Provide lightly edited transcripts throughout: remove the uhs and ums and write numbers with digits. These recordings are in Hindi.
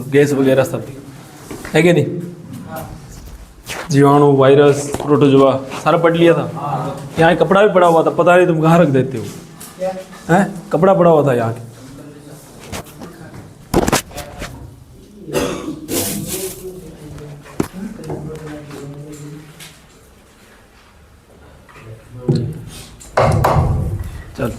गैस वगैरह सब है कि नहीं, जीवाणु, वायरस, प्रोटोजोआ सारा पढ़ लिया था। यहाँ कपड़ा भी पड़ा हुआ था, पता नहीं तुम कहाँ रख देते हो, हैं कपड़ा पड़ा हुआ था यहाँ के। चल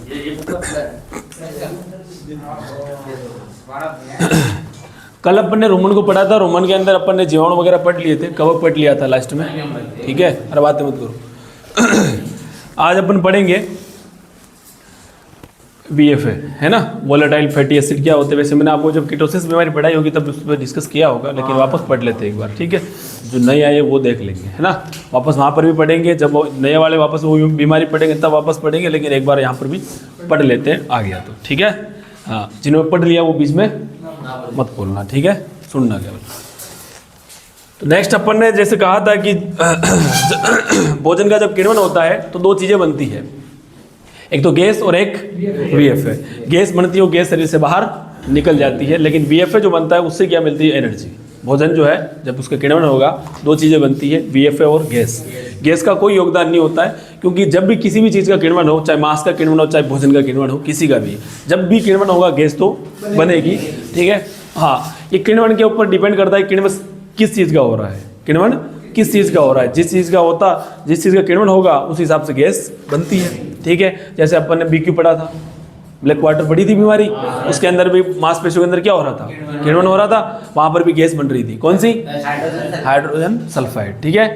कल अपन ने रोमन को पढ़ा था, रोमन के अंदर अपन ने जीवाणु वगैरह पढ़ लिए थे, कवक पढ़ लिया था लास्ट में, ठीक है, अरे बातें मत करो। आज अपन पढ़ेंगे VFA, है ना, वोलेटाइल फैटी एसिड क्या होते हैं। वैसे मैंने आपको जब कीटोसिस बीमारी पढ़ाई होगी तब उस पर डिस्कस किया होगा, लेकिन वापस पढ़ लेते हैं एक बार, ठीक है, जो नए आए वो देख लेंगे, है ना, वापस वहाँ पर भी पढ़ेंगे, जब नए वाले वापस वो बीमारी पढ़ेंगे तब वापस पढ़ेंगे, लेकिन एक बार यहाँ पर भी पढ़ लेते हैं, आ गया तो ठीक है। हाँ, जिन्होंने पढ़ लिया वो बीच में मत बोलना, ठीक है, सुनना केवल। तो नेक्स्ट अपन ने जैसे कहा था कि भोजन का जब किण्वन होता है तो दो चीज़ें बनती है, एक तो गैस और एक VFA। गैस बनती है वो गैस शरीर से बाहर निकल जाती है, लेकिन VFA जो बनता है उससे क्या मिलती है, एनर्जी। भोजन जो है जब उसका किण्वन होगा दो चीज़ें बनती है, VFA और गैस। गैस का कोई योगदान नहीं होता है, क्योंकि जब भी किसी भी चीज़ का किण्वन हो, चाहे मांस का किण्वन हो, चाहे भोजन का किण्वन हो, किसी का भी, जब भी किण्वन होगा गैस तो बनेगी, ठीक है। हाँ, ये किण्वन के ऊपर डिपेंड करता है किण्वन किस चीज़ का हो रहा है, किण्वन किस चीज़ का हो रहा है। जिस चीज़ का किण्वन होगा उस हिसाब से गैस बनती है, ठीक है। जैसे अपन ने BQ पढ़ा था, ब्लैक वाटर पड़ी थी बीमारी, उसके अंदर भी मांसपेशियों के अंदर क्या हो रहा था, किण्वन हो रहा था, वहाँ पर भी गैस बन रही थी, कौन सी, हाइड्रोजन सल्फाइड, ठीक है,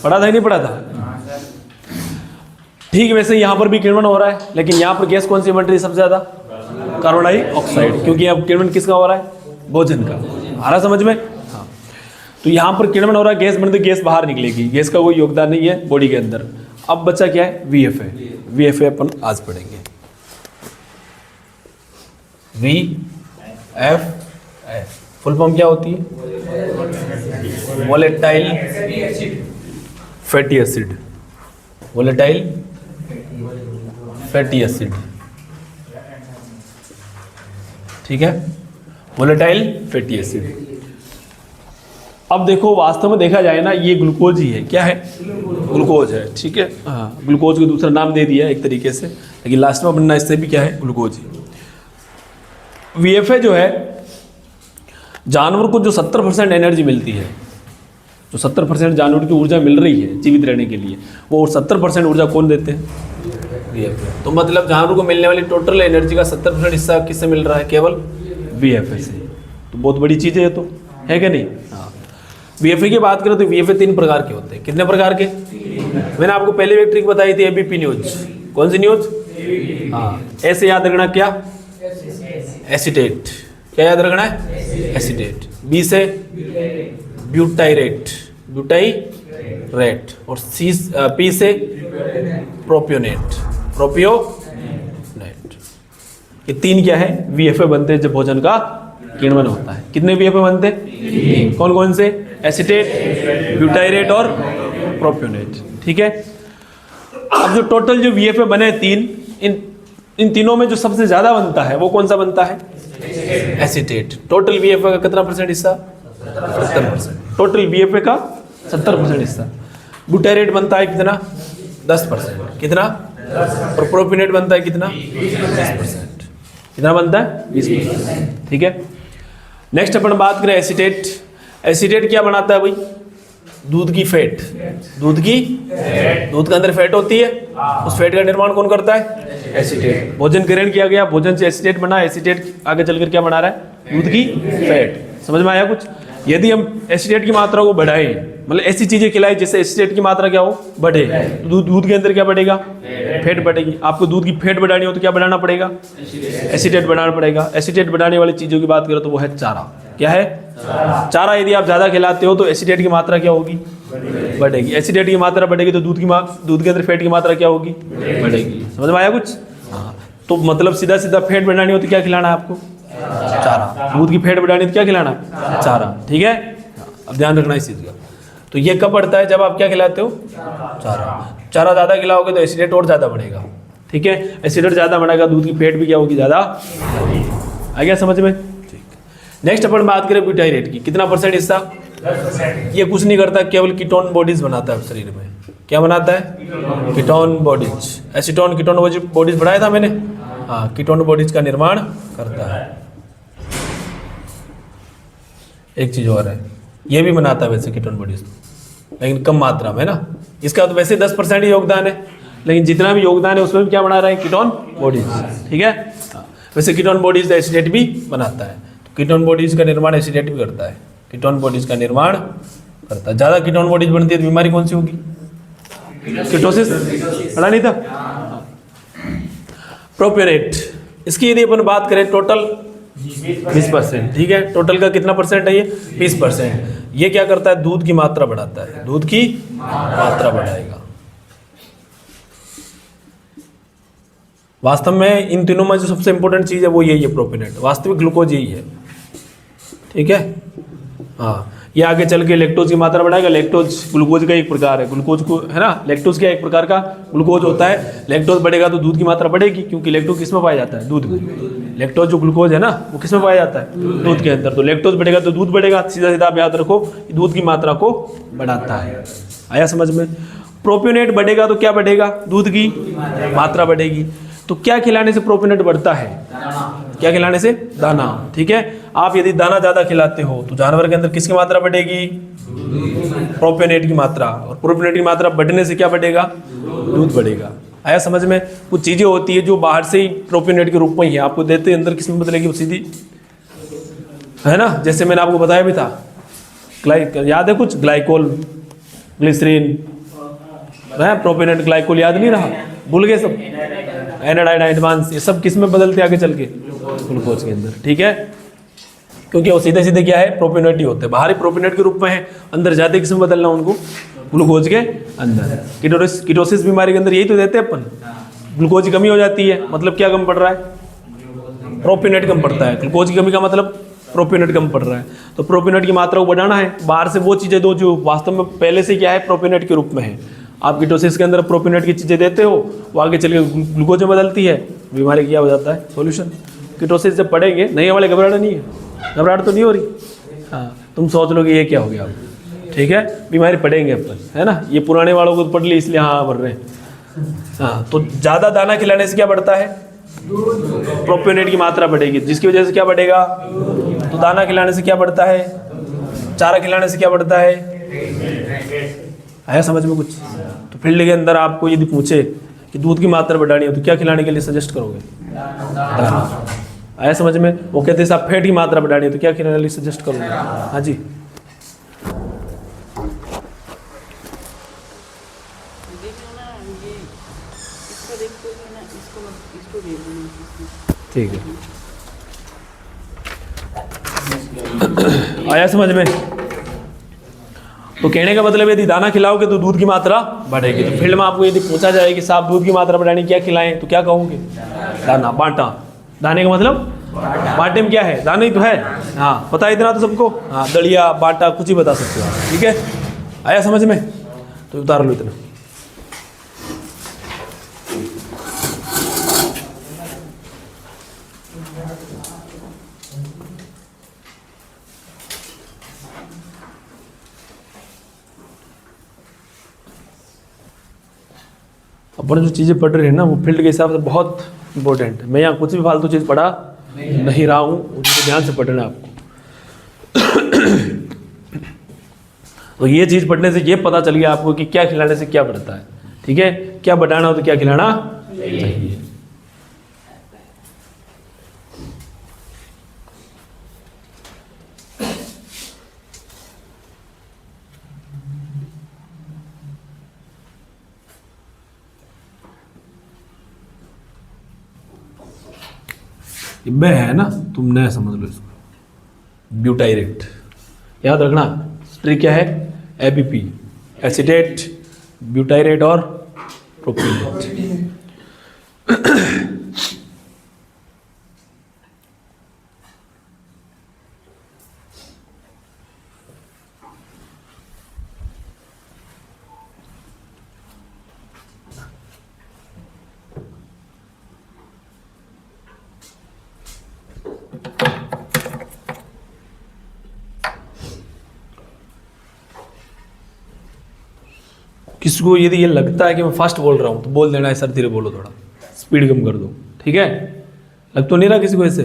पढ़ा था ही नहीं पढ़ा था, ठीक है। वैसे यहाँ पर भी किण्वन हो रहा है, लेकिन यहाँ पर गैस कौन सी बन रही है सबसे ज़्यादा, कार्बन डाइऑक्साइड, क्योंकि अब किण्वन किसका हो रहा है, भोजन का, आ रहा समझ में। हाँ, तो यहाँ पर किण्वन हो रहा है, गैस बनती, गैस बाहर निकलेगी, गैस का कोई योगदान नहीं है बॉडी के अंदर। अब बच्चा क्या है, VFA अपन आज पढ़ेंगे। VFA फुल फॉर्म क्या होती है, volatile fatty acid, volatile fatty acid, ठीक है, वोलेटाइल फैटी एसिड। अब देखो वास्तव में देखा जाए ना, ये ग्लूकोज ही है, क्या है, ग्लूकोज है, ठीक है। हाँ, ग्लूकोज को दूसरा नाम दे दिया है एक तरीके से, लेकिन लास्ट में बनना इससे भी क्या है, ग्लूकोज ही। VFA जो है, जानवर को जो 70% एनर्जी मिलती है, जो 70% जानवर की ऊर्जा मिल रही है जीवित रहने के लिए, वो 70% ऊर्जा कौन देते हैं, VFA। तो मतलब जानवर को मिलने वाली टोटल एनर्जी का 70% हिस्सा किससे मिल रहा है, केवल VFA से। तो बहुत बड़ी चीज़ है ये तो, है क्या नहीं। हाँ, VFA की बात करें तो VFA 3 प्रकार के होते हैं। कितने प्रकार के, मैंने आपको पहले भी ट्रिक बताई थी, ABP न्यूज, कौन सी न्यूज, हाँ, ऐसे याद रखना, क्या, एसीटेट, क्या याद रखना है, एसीटेट। B से ब्यूटाइरेट, ब्यूटाइरेट, और P से प्रोपियोनेट, प्रोपियोनेट। ये 3 क्या है, VFA बनते हैं जब भोजन का किण्वन होता है। कितने VFA बनते हैं, कौन कौन से, एसीटेट, ब्यूटाइरेट और प्रोपियोनेट, ठीक है। अब जो टोटल जो VFA बने 3, इन तीनों में जो सबसे ज्यादा बनता है वो कौन सा बनता है, एसीटेट। टोटल VFA का कितना % हिस्सा, 70%। टोटल VFA का 70% हिस्सा। ब्यूटाइरेट बनता है कितना, 10%, कितना, और प्रोपियोनेट बनता है कितना, 20%, कितना बनता है, 20%, ठीक है। नेक्स्ट अपन बात करें एसीटेट। एसीटेट क्या बनाता है भाई, दूध की फैट, दूध के अंदर फैट होती है, उस फैट का निर्माण कौन करता है, एसीटेट। भोजन ग्रहण किया गया, भोजन से एसीटेट बना, एसीटेट आगे चलकर क्या बना रहा है, दूध की फैट। समझ में आया कुछ। यदि हम एसीटेट की मात्रा को बढ़ाएं, मतलब ऐसी चीजें खिलाएं जिससे एसीटेट की मात्रा क्या हो, बढ़े, तो दूध के अंदर क्या बढ़ेगा, फैट बढ़ेगी। आपको दूध की फैट बढ़ानी हो तो क्या बढ़ाना पड़ेगा, एसीटेट बढ़ाना पड़ेगा। एसीटेट बढ़ाने वाली चीजों की बात करो तो वो है चारा। क्या है, चारा यदि आप ज्यादा खिलाते हो तो एसीटेट की मात्रा क्या होगी, बढ़ेगी। एसीटेट की मात्रा बढ़ेगी तो दूध के अंदर फैट की मात्रा क्या होगी, बढ़ेगी। समझ में आया कुछ। हाँ, तो मतलब सीधा सीधा फैट बढ़ानी हो तो क्या खिलाना है आपको, चारा। दूध की फैट बढ़ानी तो क्या खिलाना है, चारा, ठीक है। अब ध्यान रखना इस चीज का। तो ये कब बढ़ता है, जब आप क्या खिलाते हो, चारा। चारा ज़्यादा खिलाओगे तो एसिडेट और ज़्यादा बढ़ेगा, ठीक है। एसिडेट ज़्यादा बढ़ेगा, दूध की फैट भी क्या होगी, ज़्यादा। आ गया समझ में, ठीक। नेक्स्ट अपन बात करें ब्यूटाइरेट की, कितना परसेंट हिस्सा? 10%। ये कुछ नहीं करता, केवल कीटोन बॉडीज बनाता है शरीर में। क्या बनाता है? Ketone bodies. Acetone ketone bodies बढ़ाया था मैंने, हाँ, कीटोन बॉडीज का निर्माण करता है। एक चीज और है, ये भी बनाता है वैसे कीटोन बॉडीज, लेकिन कम मात्रा में ना। इसका तो वैसे 10% ही योगदान है, लेकिन जितना भी योगदान है उसमें भी क्या बना रहा है? Ketone bodies. ठीक है, हाँ। वैसे कीटोन बॉडीज एसिडेट भी बनाता है, तो कीटोन बॉडीज का निर्माण एसिडेट भी करता है, कीटोन बॉडीज का निर्माण करता है। ज़्यादा कीटोन बॉडीज बनती है तो बीमारी कौन सी होगी? कीटोसिस। पढ़ा नहीं था? प्रोपियोनेट, इसकी यदि अपन बात करें टोटल 20%। ठीक है, टोटल का कितना परसेंट है ये? 20%। ये क्या करता है? दूध की मात्रा बढ़ाता है, दूध की मात्रा बढ़ाएगा। वास्तव में इन तीनों में जो सबसे इंपॉर्टेंट चीज़ है वो यही है, प्रोपियोनेट। वास्तविक ग्लूकोज यही है। ठीक है, हाँ। ये आगे चल के लैक्टोज की मात्रा बढ़ाएगा। लैक्टोज ग्लूकोज का एक प्रकार है, ग्लूकोज को, है ना, लैक्टोज क्या एक प्रकार का ग्लूकोज होता है। लैक्टोज बढ़ेगा तो दूध की मात्रा बढ़ेगी, क्योंकि लैक्टोज किस में पाया जाता है? दूध में। लैक्टोज जो ग्लूकोज है ना, वो किस में पाया जाता है? दूध के अंदर। तो लैक्टोज बढ़ेगा तो दूध बढ़ेगा, सीधा सीधा आप याद रखो, दूध की मात्रा को बढ़ाता है। आया समझ में? प्रोपियोनेट बढ़ेगा तो क्या बढ़ेगा? दूध की मात्रा बढ़ेगी। तो क्या खिलाने से प्रोपियोनेट बढ़ता है? क्या खिलाने से? दाना। ठीक है, आप यदि दाना ज़्यादा खिलाते हो तो जानवर के अंदर किसकी मात्रा बढ़ेगी? प्रोपियोनेट की मात्रा। और प्रोपियोनेट की मात्रा बढ़ने से क्या बढ़ेगा? दूध बढ़ेगा। आया समझ में? कुछ चीज़ें होती है जो बाहर से ही प्रोपियोनेट के रूप में ही है, आपको देते हैं, अंदर किसमें बदलेगी? वो सीधी, है ना। जैसे मैंने आपको बताया भी था, याद है कुछ? ग्लाइकोल, ग्लिसरीन, प्रोपियोनेट, ग्लाइकोल, याद नहीं रहा? भूल गए सब? एनाडाइन, एडवांस, ये सब किस में बदलते आगे चल के? ग्लूकोज के अंदर। ठीक है, क्योंकि वो सीधे सीधे क्या है? प्रोपियोनेट ही होते हैं, बाहरी प्रोपियोनेट के रूप में है, अंदर जाते किस में बदलना उनको? ग्लूकोज के अंदर। कीटोसिस बीमारी के अंदर यही तो देते हैं अपन, ग्लूकोज की कमी हो जाती है, मतलब क्या कम पड़ रहा है? प्रोपियोनेट कम पड़ता है। ग्लूकोज की कमी का मतलब प्रोपियोनेट कम पड़ रहा है। तो प्रोपियोनेट की मात्रा को बढ़ाना है, बाहर से वो चीज़ें दो जो वास्तव में पहले से क्या है? प्रोपियोनेट के रूप में है। आप कीटोसिस के अंदर प्रोपियोनेट की चीज़ें देते हो, वो आगे चल के ग्लूकोज में बदलती है, बीमारी क्या हो जाता है? सॉल्यूशन। कीटोसिस जब पढ़ेंगे, नए वाले घबराहट नहीं है, घबराहट तो नहीं हो रही? हाँ, तुम सोच लो कि ये क्या हो गया अब। ठीक है, बीमारी पढ़ेंगे अपन, है ना। ये पुराने वालों को पढ़ ली इसलिए हाँ बढ़ रहे हैं। हाँ, तो ज़्यादा दाना खिलाने से क्या बढ़ता है? प्रोपियोनेट की मात्रा बढ़ेगी, जिसकी वजह से क्या बढ़ेगा? तो दाना खिलाने से क्या बढ़ता है? चारा खिलाने से क्या बढ़ता है? आया समझ में कुछ? तो फील्ड के अंदर आपको यदि पूछे कि दूध की मात्रा बढ़ानी हो तो क्या खिलाने के लिए सजेस्ट करोगे? दाना। आया समझ में? वो कहते हैं साहब फैट की मात्रा बढ़ानी है तो क्या खिलाने के लिए सजेस्ट करोगे? हाँ जी। ठीक है, आया समझ में? तो कहने का मतलब यदि दाना खिलाओगे तो दूध की मात्रा बढ़ेगी। तो फील्ड में आपको यदि पूछा जाए कि साहब दूध की मात्रा बढ़ाने क्या खिलाएं, तो क्या कहोगे? दाना, बांटा। दाने का मतलब बांटे में क्या है? दाना ही तो है। हाँ, पता है इतना तो सबको? हाँ, दलिया, बांटा, कुछ ही बता सकते हो आप। ठीक है, आया समझ में? तो उतार लो इतना। अपन जो चीज़ें पढ़ रहे हैं ना, वो फील्ड के हिसाब से बहुत इंपॉर्टेंट है। मैं यहाँ कुछ भी फालतू चीज़ पढ़ा नहीं रहा हूँ, उसको ध्यान से पढ़ना है आपको। तो ये चीज़ पढ़ने से ये पता चल गया आपको कि क्या खिलाने से क्या बढ़ता है। ठीक है, क्या बढ़ाना हो तो क्या खिलाना चाहिए। ब है ना, तुम नया समझ लो इसको। ब्यूटाइरेट याद रखना, स्ट्री क्या है? एबीपी, एसिटेट, ब्यूटाइरेट और प्रोपियोनेट। किसी को यदि ये लगता है कि मैं फास्ट बोल रहा हूँ तो बोल देना है सर धीरे बोलो, थोड़ा स्पीड कम कर दो, ठीक है। लग तो नहीं रहा किसी को ऐसे,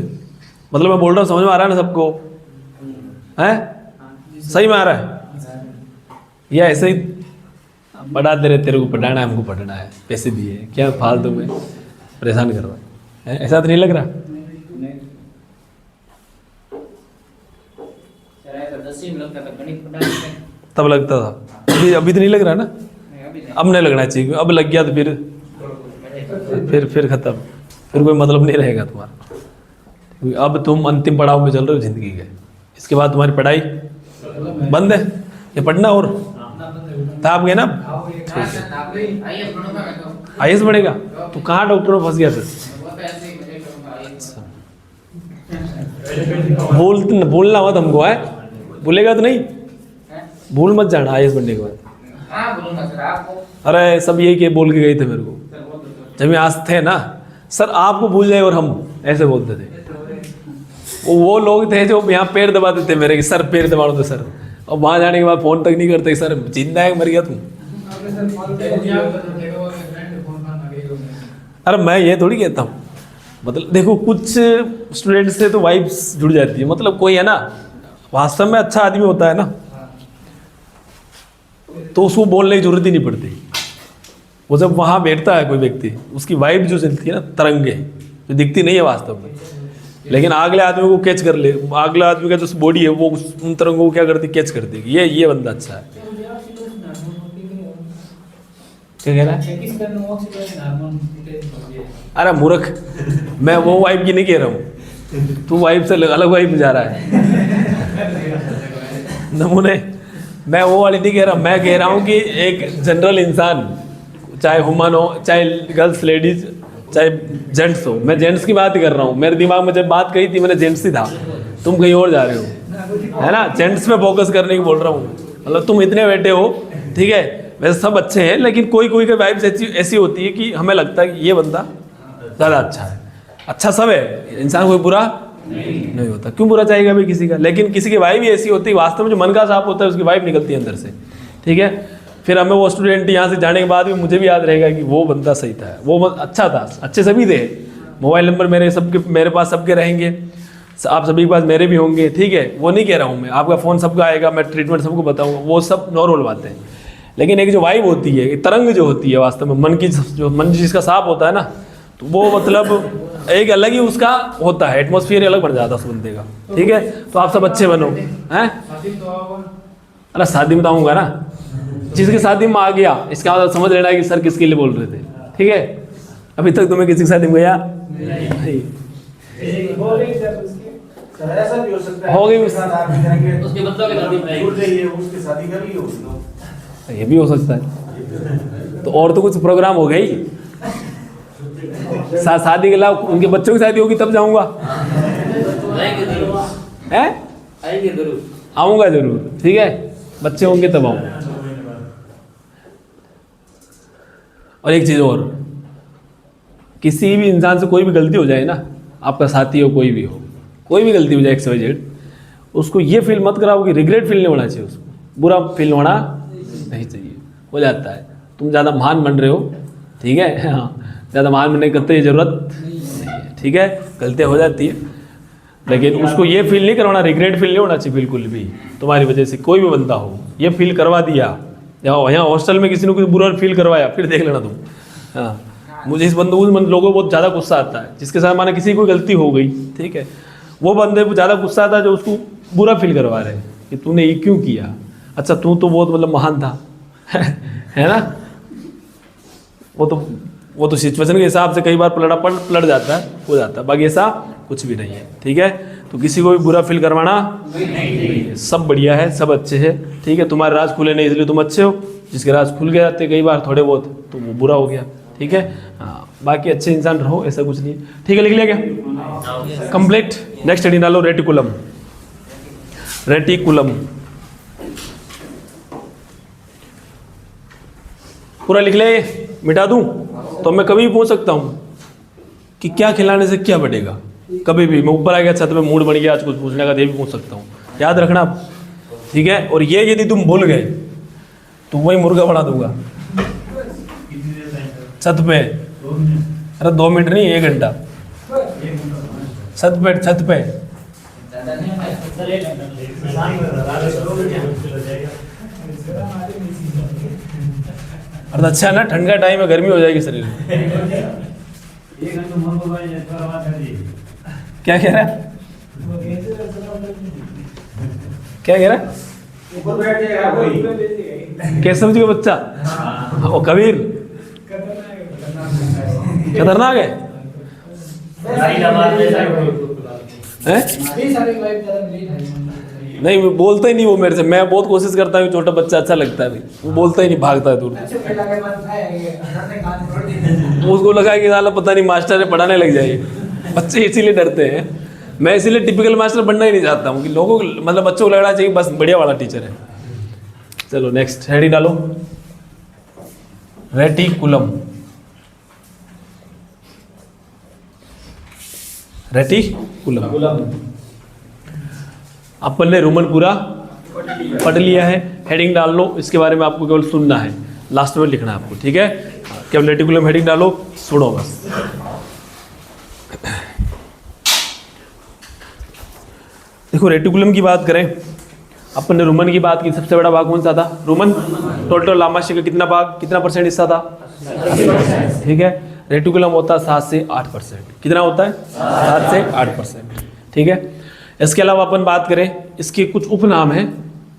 मतलब मैं बोल रहा हूँ समझ में आ रहा है ना सबको, है सही में आ रहा है, या ऐसे ही पढ़ाते रहे, तेरे को पढ़ाना है हमको पढ़ना है, पैसे दिए क्या फालतू में परेशान कर रहा है, ऐसा तो नहीं लग रहा। तब लगता था, अभी तो नहीं लग रहा ना, अब नहीं लगना चाहिए, अब लग गया तो फिर खत्म, फिर कोई मतलब नहीं रहेगा तुम्हारा, क्योंकि अब तुम अंतिम पड़ाव में चल रहे हो जिंदगी के। इसके बाद तुम्हारी पढ़ाई बंद है, ये पढ़ना और था आप गए ना, IAS बढ़ेगा, तो कहाँ डॉक्टर में फंस गया फिर। बोलना मत हमको है, बोलेगा तो नहीं, भूल मत जाना IAS बनने के बाद। अरे सब यही के बोल के गए थे मेरे को जब यहाँ थे ना, सर आपको भूल जाए और हम ऐसे बोलते थे। वो लोग थे जो यहाँ पैर दबाते थे मेरे कि सर पैर दबा दो सर, और वहाँ जाने के बाद फ़ोन तक नहीं करते, सर जिंदा है मर गया तुम। अरे मैं ये थोड़ी कहता हूँ, मतलब देखो कुछ स्टूडेंट से तो वाइब्स जुड़ जाती है, मतलब कोई है ना वास्तव में अच्छा आदमी होता है ना, तो उसको बोलने की जरूरत ही नहीं पड़ती। वो जब वहाँ बैठता है कोई व्यक्ति, उसकी वाइब जो चलती है ना, तरंगे जो दिखती नहीं है वास्तव में, लेकिन अगले आदमी को कैच कर ले, अगले आदमी का जो बॉडी है वो उन तरंगों को क्या करती, कैच करती है, ये बंदा अच्छा है। क्या कह रहा है? अरे मूर्ख, मैं वो वाइब की नहीं कह रहा हूँ, तू वाइब से अलग वाइब में जा रहा है नमूने। मैं वो वाली नहीं कह रहा, मैं कह रहा हूँ कि एक जनरल इंसान, चाहे ह्यूमन हो, चाहे गर्ल्स लेडीज, चाहे जेंट्स हो, मैं जेंट्स की बात ही कर रहा हूँ। मेरे दिमाग में जब बात कही थी मैंने जेंट्स ही था, तुम कहीं और जा रहे हो, है ना। जेंट्स पे फोकस करने की बोल रहा हूँ, मतलब तुम इतने बैठे हो, ठीक है, वैसे सब अच्छे हैं, लेकिन कोई कोई की वाइब्स ऐसी होती है कि हमें लगता है कि ये बंदा ज़्यादा अच्छा है। अच्छा सब है, इंसान कोई बुरा नहीं होता, क्यों बुरा चाहेगा भी किसी का, लेकिन किसी की वाइब ही ऐसी होती है, वास्तव में जो मन का साफ होता है उसकी वाइब निकलती है अंदर से, ठीक है। फिर हमें वो स्टूडेंट यहाँ से जाने के बाद भी मुझे भी याद रहेगा कि वो बंदा सही था, वो अच्छा था, अच्छे सभी थे। मोबाइल नंबर मेरे पास सबके रहेंगे, आप सभी के पास मेरे भी होंगे, ठीक है, वो नहीं कह रहा हूँ मैं, आपका फ़ोन सबका आएगा, मैं ट्रीटमेंट सबको बताऊँगा, वो सब नॉर्मल बातें हैं। लेकिन एक जो वाइब होती है, तरंग जो होती है वास्तव में मन जिसका साफ होता है ना, तो वो मतलब एक अलग ही उसका होता है, एटमॉस्फेयर अलग बढ़ जाता है उस बंदे का, ठीक है। तो आप सब अच्छे बनो, हैं। अरे शादी में तो आऊँगा ना, जिसकी शादी में आ गया इसका मतलब समझ लेना है कि सर किसके लिए बोल रहे थे, ठीक है। अभी तक तुम्हें किसी की शादी में गया नहीं, हो गई ये भी हो सकता है, तो और तो कुछ प्रोग्राम हो गई, शादी के अलावा उनके बच्चों की शादी होगी तब जाऊंगा, हैं आऊँगा जरूर, ठीक है, बच्चे होंगे तब आऊँगा। और एक चीज़ और, किसी भी इंसान से कोई भी गलती हो जाए ना, आपका साथी हो, कोई भी हो, कोई भी गलती हो जाए XYZ, उसको ये फील मत कराओ कि रिग्रेट फील नहीं होना चाहिए, उसको बुरा फील होना नहीं चाहिए, हो जाता है। तुम ज़्यादा महान बन रहे हो, ठीक है, हाँ, ज़्यादा महान बनने की कतई ज़रूरत नहीं है, ठीक है, गलतियाँ हो जाती है, लेकिन उसको ये फील नहीं करवाना, रिग्रेट फील नहीं होना चाहिए बिल्कुल भी। तुम्हारी वजह से कोई भी बंदा हो ये फील करवा दिया, यहाँ हॉस्टल में किसी ने कोई बुरा फील करवाया, फिर देख लेना तुम। हाँ, मुझे इस बंदे लोगों को बहुत ज़्यादा गुस्सा आता है, जिसके साथ माना किसी की कोई गलती हो गई, ठीक है, वो बंदे को ज़्यादा गुस्सा आता है जो उसको बुरा फील करवा रहे कि तूने ये क्यों किया, अच्छा तू तो बहुत मतलब महान था है ना। वो तो सिचुएशन के हिसाब से कई बार पलट जाता है, हो जाता है, बाकी ऐसा कुछ भी नहीं है, ठीक है। तो किसी को भी बुरा फील करवाना नहीं, सब बढ़िया है, सब अच्छे हैं, ठीक है। तुम्हारे राज खुले नहीं इसलिए तुम अच्छे हो, जिसके राज खुल गए जाते कई बार थोड़े बहुत तो वो बुरा हो गया, ठीक है। हाँ, बाकी अच्छे इंसान रहो, ऐसा कुछ नहीं, ठीक है। लिख लिया क्या? कंप्लीट। नेक्स्ट हेडिंग डालो, रेटिकुलम। रेटिकुलम पूरा लिख ले, मिटा दूं तो मैं कभी भी पूछ सकता हूँ कि क्या खिलाने से क्या बढ़ेगा, कभी भी मैं ऊपर आ गया छत पे, मूड बन गया आज कुछ पूछने का, ये भी पूछ सकता हूँ, याद रखना, ठीक है। और ये यदि तुम भूल गए तो वही मुर्गा बना दूंगा छत पे। अरे 2 मिनट नहीं, 1 घंटा। छत पे। अरे अच्छा है ना, ठंड का टाइम है, गर्मी हो जाएगी शरीर में। क्या कह रहा है? क्या कह रहा है? केशव जी का बच्चा? ओ कबीर, खतरनाक है। नहीं, वो बोलता ही नहीं वो मेरे से। मैं बहुत कोशिश करता हूँ, छोटा बच्चा अच्छा लगता है, वो बोलता ही नहीं, भागता है दूर। उसको लगा कि साला पता नहीं मास्टर है, पढ़ाने लग जाएगी। बच्चे इसीलिए डरते हैं। मैं इसीलिए टिपिकल मास्टर बनना ही नहीं चाहता हूँ कि लोगों को, मतलब बच्चों को लगना चाहिए बस बढ़िया वाला टीचर है। चलो नेक्स्ट हेडिंग डालो, रेटिकुलम। रेटिकुलम अपन ने रोमन पूरा पढ़ लिया है। हेडिंग डाल लो, इसके बारे में आपको केवल सुनना है, लास्ट में लिखना है आपको, ठीक है? केवल रेटिकुलम हेडिंग डालो, सुनो बस। देखो रेटिकुलम की बात करें, अपन ने रोमन की बात की, सबसे बड़ा भाग कौन सा था? रोमन। टोटल लामाशय का कितना भाग, कितना % हिस्सा था? 80%, ठीक है? रेटिकुलम होता है 7 से 8%। कितना होता है? 7 से 8%, ठीक है? इसके अलावा अपन बात करें, इसके कुछ उपनाम हैं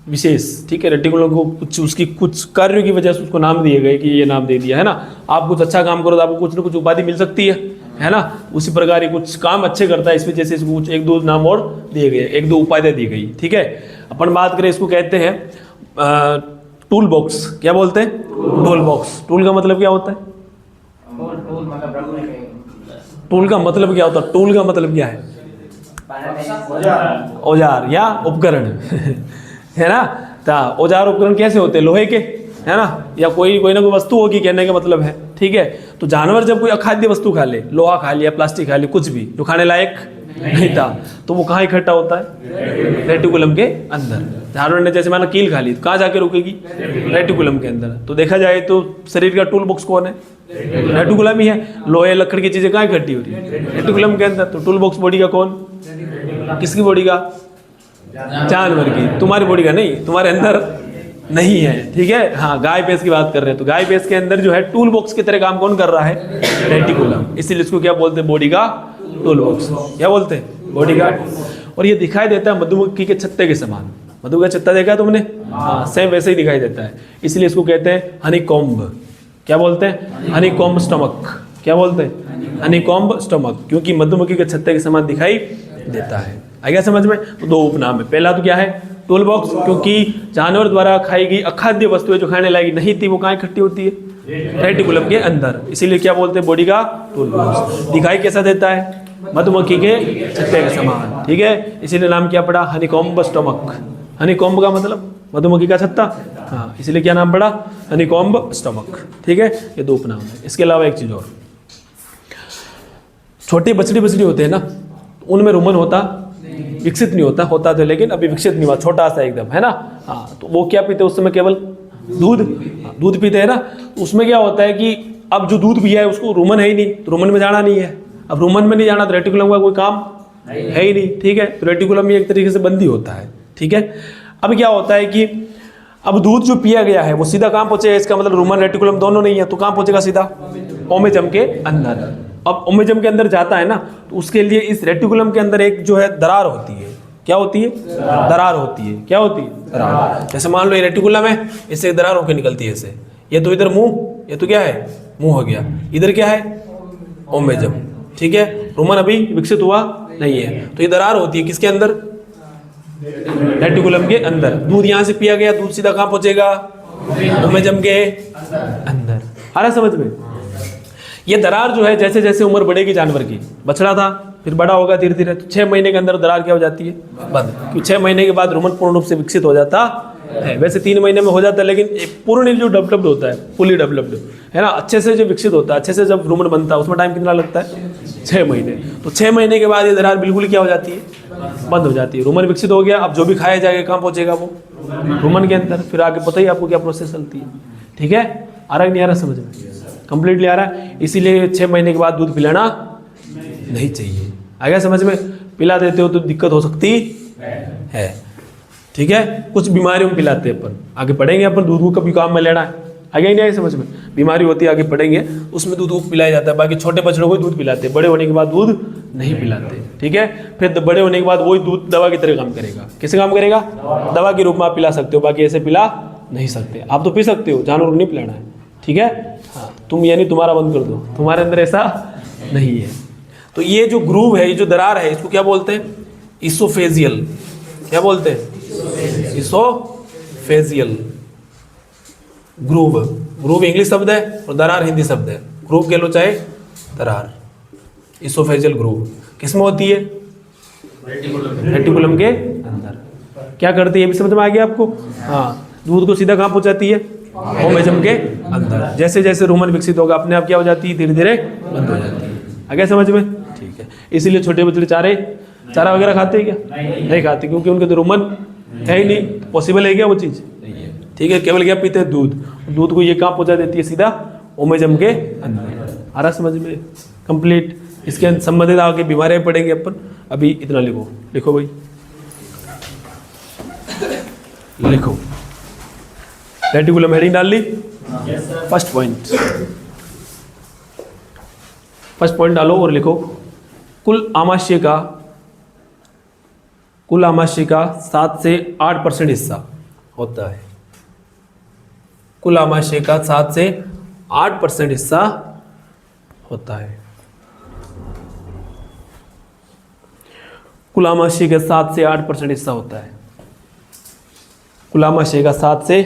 विशेष, ठीक है? रेटिकुलम को कुछ उसकी कुछ कार्यों की वजह से उसको नाम दिए गए कि ये नाम दे दिया है ना। आप कुछ अच्छा काम करो तो आपको कुछ ना कुछ उपाधि मिल सकती है ना? उसी प्रकार ही कुछ काम अच्छे करता है, इस वजह से इसको कुछ 1-2 नाम और दिए गए, 1-2 उपाधियाँ दी गई, ठीक है? अपन बात करें, इसको कहते हैं टूल बॉक्स। क्या बोलते हैं? Tool box. टूल का मतलब क्या होता है? टूल का मतलब क्या होता है? टूल का मतलब क्या है? औजार या उपकरण है ना? औजार उपकरण कैसे होते हैं? लोहे के, है ना? या कोई ना कोई वस्तु होगी, कहने का मतलब है, ठीक है? तो जानवर जब कोई अखाद्य वस्तु खा ले, लोहा खा लिया, प्लास्टिक खा लिया, कुछ भी जो खाने लायक नहीं था, तो वो कहाँ इकट्ठा होता है? रेटिकुलम के अंदर। जानवर ने जैसे माना कील खा ली, तो कहाँ जाके रुकेगी? रेटिकुलम के अंदर। तो देखा जाए तो शरीर का टूल बॉक्स कौन है? रेटिकुलम ही है। लोहे लकड़ की चीजें कहाँ इकट्ठी हो रही है? रेटिकुलम के अंदर। तो टूल बॉक्स बॉडी का कौन? किसकी बॉडी का? जानवर की। तुम्हारी बॉडी का नहीं, तुम्हारे अंदर नहीं है, ठीक है? हाँ, गाय भैंस की बात कर रहे हैं, तो गाय भैंस के अंदर जो है टूल बॉक्स की तरह काम कौन कर रहा है? रेटिकुलम। इसीलिए इसको क्या बोलते हैं? बॉडी का टूल बॉक्स। क्या बोलते हैं? बॉडी का। और ये दिखाई देता है मधुमक्खी के छत्ते के समान। मधु का छत्ता देखा है तुमने? हाँ, सेम वैसे ही दिखाई देता है। इसलिए इसको कहते हैं हनीकॉम्ब। क्या बोलते हैं? Honeycomb stomach. क्या बोलते हैं? हनीकॉम्ब स्टमक, क्योंकि मधुमक्खी के छत्ते के समान दिखाई देता है। आ गया समझ में? तो 2 उपनाम है। पहला तो क्या है? टूल बॉक्स, क्योंकि जानवर द्वारा खाई गई अखाद्य वस्तुएं जो खाने लायक नहीं थी, वो कहाँ इकट्ठी होती है? रेटिकुलम के अंदर। इसीलिए क्या बोलते हैं? बॉडी का टूल बॉक्स। दिखाई कैसा देता है? मधुमक्खी के छत्ते के समान, ठीक है? इसीलिए नाम क्या पड़ा? Honeycomb stomach. हनीकॉम्ब का मतलब मधुमक्खी का छत्ता, हाँ, इसलिए क्या नाम पड़ा? हनीकॉम्ब स्टमक, ठीक है? ये 2 उपनाम है। इसके अलावा एक चीज और, छोटे बछड़ी होते हैं ना, उनमें रोमन होता विकसित नहीं होता तो, लेकिन अभी विकसित नहीं हुआ, छोटा सा एकदम, है ना? हाँ, तो वो क्या पीते हैं उस समय? केवल दूध पीते हैं ना। उसमें क्या होता है कि अब जो दूध पिया है उसको रोमन है ही नहीं, तो रोमन में जाना नहीं है। अब रोमन में नहीं जाना तो रेटिकुलम का कोई काम है ही नहीं, ठीक है? तो रेटिकुलम में एक तरीके से बंदी होता है, ठीक है? अब क्या होता है कि अब दूध जो पिया गया है वो सीधा कहाँ पहुंचेगा? इसका मतलब रोमन रेटिकुलम दोनों नहीं है, तो कहाँ पहुंचेगा? सीधा ओमेजम के अंदर। अब ओमेजम के अंदर जाता है ना, तो उसके लिए इस रेटिकुलम के अंदर एक जो है दरार होती है। क्या होती है? दरार होती है। क्या होती है? दरार। जैसे मान लो ये रेटिकुलम है, इससे एक दरार होकर निकलती है ऐसे। ये तो इधर मुंह, ये तो क्या है? मुंह हो गया। इधर क्या है? ओमेजम, ठीक है? रोमन अभी विकसित हुआ नहीं है, तो ये दरार होती है किसके अंदर? रेटिकुलम के अंदर। दूध यहाँ से पिया गया, दूध सीधा कहाँ पहुंचेगा? ओमेजम के अंदर। आ रहा समझ में? ये दरार जो है, जैसे जैसे उम्र बढ़ेगी जानवर की, बछड़ा था फिर बड़ा होगा धीरे धीरे, तो 6 महीने के अंदर दरार क्या हो जाती है? बंद। क्योंकि 6 महीने के बाद रोमन पूर्ण रूप से विकसित हो जाता है। वैसे 3 महीने में हो जाता है, लेकिन पूर्ण जो डेवलप्ड होता है, फुली डेवलप्ड, है ना, अच्छे से जो विकसित होता है, अच्छे से जब रोमन बनता है, उसमें टाइम कितना लगता है? 6 महीने। तो 6 महीने के बाद ये दरार बिल्कुल क्या हो जाती है? बंद हो जाती है। रोमन विकसित हो गया, अब जो भी खाया जाएगा कहाँ पहुंचेगा? वो रोमन के अंदर। फिर आगे पता ही आपको क्या प्रोसेस चलती है, ठीक है? आ रहा नहीं आ रहा समझ में? कंप्लीटली आ रहा है। इसीलिए 6 महीने के बाद दूध पिलाना नहीं चाहिए। आ गया समझ में? पिला देते हो तो दिक्कत हो सकती है, ठीक है। कुछ बीमारियों में पिलाते हैं अपन, आगे पढ़ेंगे अपन दूध को कभी काम में लेना है। आ गया ही नहीं आगे समझ में? बीमारी होती है आगे पढ़ेंगे, उसमें दूध को पिलाया जाता है। बाकी छोटे बच्चों को दूध पिलाते हैं, बड़े होने के बाद दूध नहीं पिलाते, ठीक है। फिर बड़े होने के बाद वही दूध दवा की तरह काम करेगा। कैसे काम करेगा? दवा के रूप में आप पिला सकते हो, बाकी ऐसे पिला नहीं सकते। आप तो पी सकते हो, जानवर को नहीं पिलाना है, ठीक है। हाँ, तुम यानी तुम्हारा बंद कर दो, तुम्हारे अंदर ऐसा नहीं है। तो ये जो ग्रूव है, ये जो दरार है, इसको क्या बोलते हैं? इसोफेजियल। क्या बोलते हैं? Oesophageal groove. ग्रूव इंग्लिश शब्द है और दरार हिंदी शब्द है। ग्रूव कह लो चाहे दरार। इसोफेजियल ग्रूव किसमें होती है? रेटिकुलम के अंदर। क्या करती है, ये भी समझ में आ गया आपको? हाँ, दूध को सीधा कहाँ पहुँचाती है? ओमेजम के अंदर। जैसे जैसे रूमन विकसित होगा अपने आप क्या हो जाती है? धीरे धीरे बंद हो जाती है। आ गया समझ में? ठीक है। इसीलिए छोटे बच्चे चारा वगैरह खाते हैं क्या? नहीं खाते, क्योंकि उनके तो रूमन है ही नहीं। पॉसिबल है क्या वो चीज़? नहीं है, ठीक है। केवल क्या पीते हैं? दूध। दूध को ये कहाँ पहुँचा देती है? सीधा ओमेजम के अंदर। आ रहा समझ में? कंप्लीट। इसके संबंधित आगे बीमारियाँ पढ़ेंगे अपन। अभी इतना लिखो, लिखो भाई, लिखो। रेटिकुलम हेडिंग डाल ली? फर्स्ट पॉइंट डालो और लिखो, कुल आमाशय का 7 से 8% हिस्सा होता है। कुल आमाशय का 7 से 8% हिस्सा होता है। कुल आमाशय का 7 से 8% हिस्सा होता है। कुल आमाशय का 7 से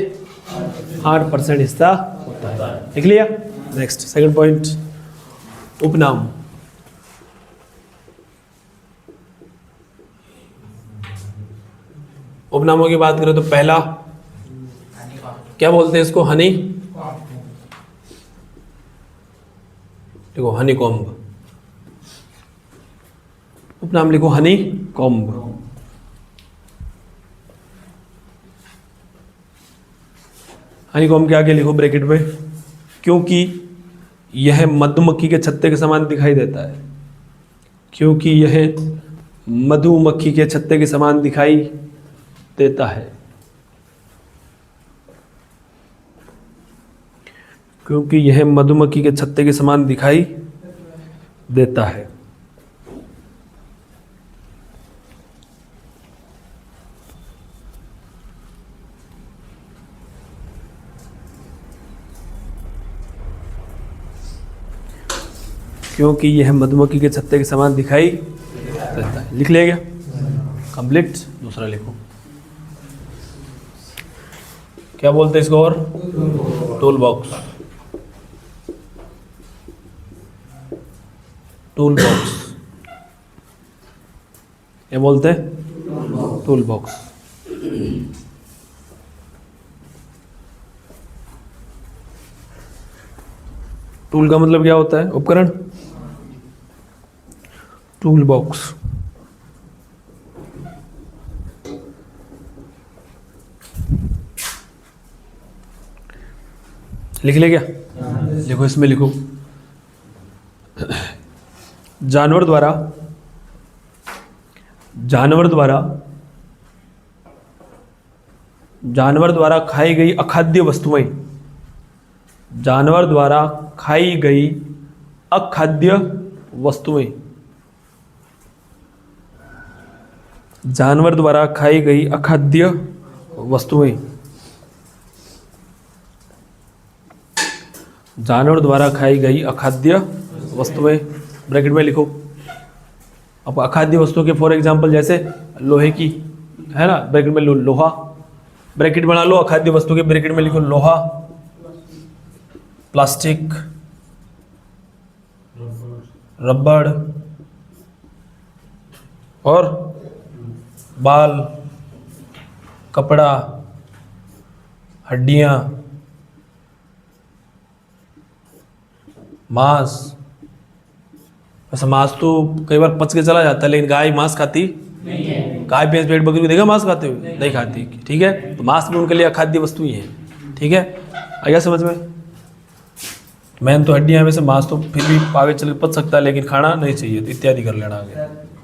8% हिस्सा होता है। लिख लिया? नेक्स्ट सेकंड पॉइंट, उपनाम। उपनामों की बात करें तो पहला क्या बोलते हैं इसको? हनी। देखो, हनी कॉम्ब। उपनाम लिखो, हनी कॉम्ब। हनी कॉम्ब के आगे लिखो ब्रैकेट में, क्योंकि यह मधुमक्खी के छत्ते के समान दिखाई देता है। क्योंकि यह मधुमक्खी के छत्ते के समान दिखाई देता है। क्योंकि यह मधुमक्खी के छत्ते के समान दिखाई देता है। क्योंकि यह मधुमक्खी के छत्ते के समान दिखाई देता है। लिख लिया गया? कंप्लीट। दूसरा लिखो, क्या बोलते हैं इसको? और टूल बॉक्स। टूल बॉक्स ये बोलते हैं, टूल बॉक्स। टूल का मतलब क्या होता है? उपकरण। Tool box. लिख ले क्या? लिखो, इसमें लिखो, जानवर द्वारा खाई गई अखाद्य वस्तुएं। जानवर द्वारा खाई गई अखाद्य वस्तुएं। जानवर द्वारा खाई गई अखाद्य वस्तुएं। जानवर द्वारा खाई गई अखाद्य वस्तुएं ब्रैकेट में लिखो। अब अखाद्य वस्तुओं के फॉर एग्जांपल जैसे लोहे की है ना, ब्रैकेट में लोहा, ब्रैकेट बना लो। अखाद्य वस्तु के ब्रैकेट में लिखो लोहा, प्लास्टिक, रबड़ और बाल, कपड़ा, हड्डियां, मांस। वैसे मांस तो कई बार पच के चला जाता है, लेकिन गाय मांस खाती नहीं है। गाय भैंस भेड़ बकरी को देखा मांस खाते हुए? नहीं खाती, ठीक है। तो मांस भी उनके लिए अखाद्य वस्तु ही है, ठीक है। आया समझ में? मैन तो हड्डियां हैं, वैसे मांस तो फिर भी आगे चल के पच सकता है, लेकिन खाना नहीं चाहिए, तो इत्यादि कर लेना आगे।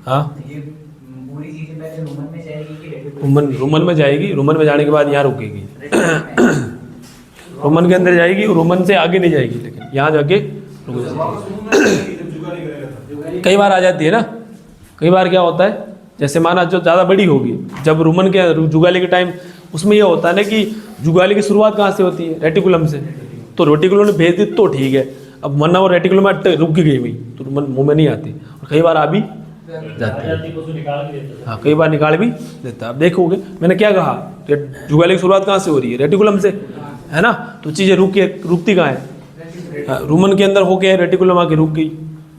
हाँ, ये पूरी चीजें पहले रुमन में जाएगी कि रेडिकुलम? रुमन में जाएगी, रुमन में जाने के बाद यहाँ रुकेगी। रेडिकुलम में? रुमन के अंदर जाएगी, रुमन से आगे नहीं जाएगी, लेकिन यहाँ जाके रुक जाएगी। कई बार आ जाती है ना, कई बार क्या होता है, जैसे माना जो ज़्यादा बड़ी होगी, जब रुमन के जुगाली के टाइम, उसमें ये होता है ना कि जुगाली की शुरुआत कहाँ से होती है, रेटिकुलम से। तो रेटिकुलम ने भेज दी तो ठीक है, अब वरना वो रेटिकुलम में रुक गई हुई तो रुमन मुँह में नहीं आती, और कई बार आ भी जाती है। हाँ, कई बार निकाल भी देता है। अब देखोगे मैंने क्या कहा, जुगाली की शुरुआत कहाँ से हो रही है, रेटिकुलम से, है ना। तो चीज़ें रुकती कहाँ है, हाँ, रुमन के अंदर होके रेटिकुलम आके रुक गई,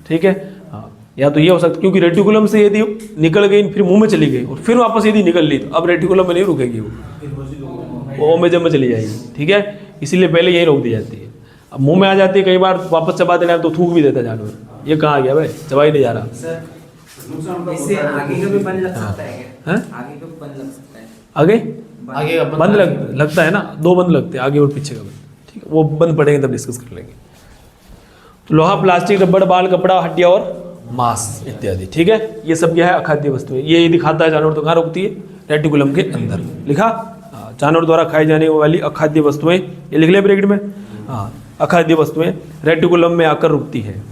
ठीक है। हाँ, या तो ये हो सकता है क्योंकि रेटिकुलम से यदि निकल गई फिर मुंह में चली गई और फिर वापस यदि निकल ली, तो अब रेटिकुलम में नहीं रुकेगी, वो ओमेजम में चली जाएगी, ठीक है। इसीलिए पहले यही रोक दी जाती है। अब मुंह में आ जाती है, कई बार वापस चबाते टाइम तो थूक भी देता है जानवर, ये कहाँ आ गया भाई, चबा ही नहीं जा रहा। इससे आगे का भी बंद लग सकता है क्या? हैं? आगे का बंद लग सकता है? आगे आगे का बंद लगता है ना, 2 बंद लगते हैं, आगे और पीछे का बंद, ठीक है। वो बंद पड़ेंगे तब डिस्कस कर लेंगे। तो लोहा, प्लास्टिक, रबड़, बाल, कपड़ा, हड्डियाँ और मांस इत्यादि, ठीक है। ये सब क्या है, अखाद्य वस्तुएं। ये यदि खाता है जानवर तो कहाँ रुकती है, रेटिकुलम के अंदर। लिखा, जानवर द्वारा खाई जाने वाली अखाद्य वस्तुएं, ये लिख ले ब्रैकेट में। हाँ, अखाद्य वस्तुएं रेटिकुलम में आकर रुकती है।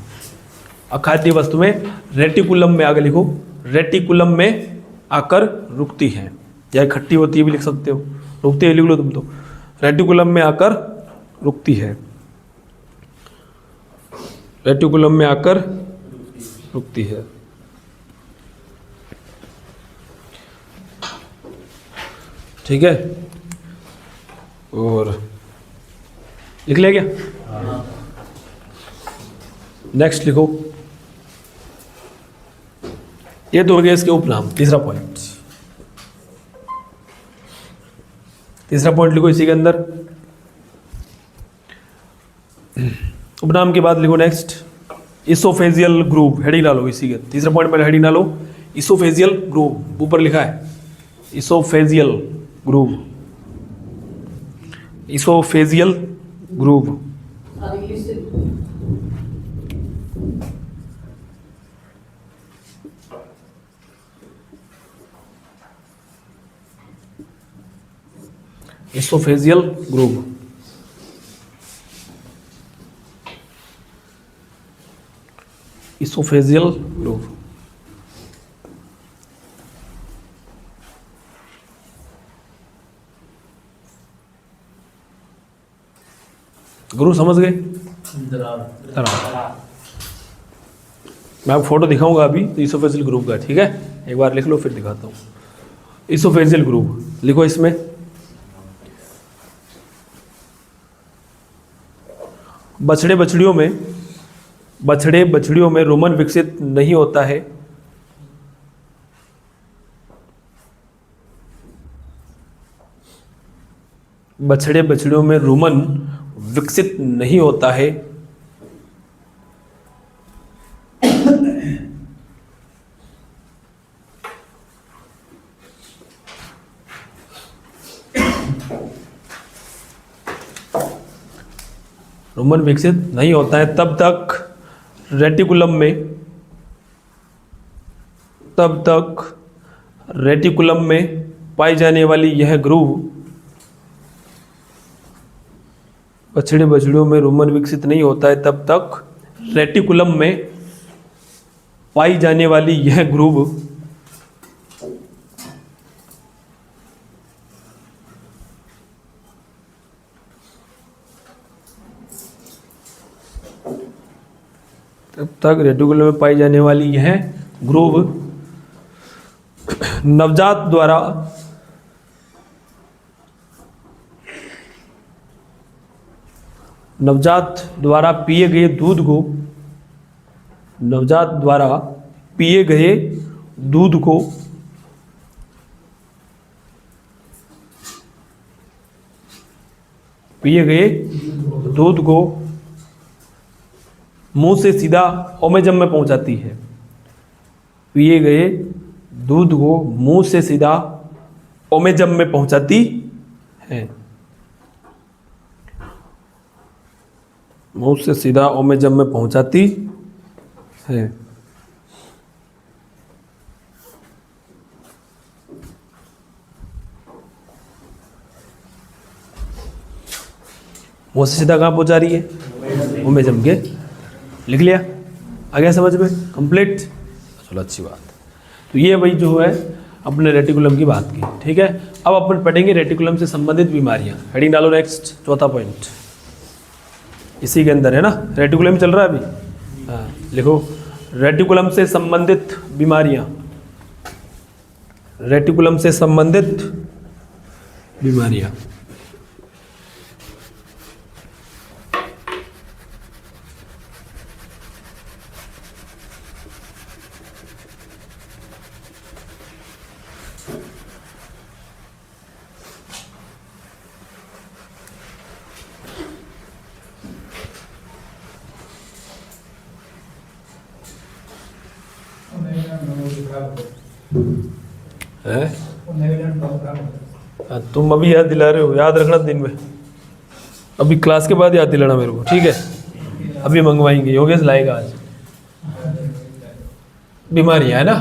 अखाद्य वस्तुएं रेटिकुलम में, आगे लिखो, रेटिकुलम में आकर रुकती हैं, या खट्टी होती है भी लिख सकते हो, रुकती है लिख लो तुम तो, रेटिकुलम में आकर रुकती है, रेटिकुलम में आकर रुकती है। ठीक है, और लिख लिया क्या? नेक्स्ट लिखो, ये तो हो गया इसके उपनाम। तीसरा पॉइंट, तीसरा पॉइंट लिखो इसी के अंदर। उपनाम के बाद लिखो नेक्स्ट, इसोफेजियल ग्रूव, हेडिंग डालो इसी के। तीसरा पॉइंट में हेडिंग डालो इसोफेजियल ग्रूव, ऊपर लिखा है oesophageal groove, oesophageal groove. Oesophageal groove, oesophageal groove. Groove समझ गए? मैं आपको फोटो दिखाऊंगा अभी, तो इसोफेजियल ग्रूव का, ठीक है। एक बार लिख लो फिर दिखाता हूँ। इसोफेजियल ग्रूव लिखो इसमें, बछड़े बछड़ियों में रोमन विकसित नहीं होता है। बछड़ियों में रोमन विकसित नहीं होता है। रोमन विकसित नहीं होता है तब तक रेटिकुलम में पाई जाने वाली यह ग्रूव, बछड़ियों में रोमन विकसित नहीं होता है तब तक रेटिकुलम में पाई जाने वाली यह ग्रूव नवजात द्वारा पिए गए दूध को मुंह से सीधा ओमेजम में पहुंचाती है। पिए गए दूध को मुंह से सीधा ओमेजम में पहुंचाती है। माउस से सीधा ओ में जब में पहुंचाती है। वो से सीधा कहाँ पहुंचा रही है? ओ में जम के। लिख लिया? आ गया समझ में? कंप्लीट। चलो अच्छी बात। तो ये वही जो है अपने रेटिकुलम की बात की, ठीक है। अब अपन पढ़ेंगे रेटिकुलम से संबंधित बीमारियां। हेडिंग डालो नेक्स्ट, चौथा पॉइंट इसी के अंदर है ना, रेटिकुलम चल रहा है अभी। हाँ लिखो, रेटिकुलम से संबंधित बीमारियां। रेटिकुलम से संबंधित बीमारियां। है? तुम अभी याद दिला रहे हो, याद रखना दिन में। अभी क्लास के बाद याद दिलाना मेरे को, ठीक है। अभी मंगवाएंगे, योगेश लाएगा आज। बीमारियां है ना,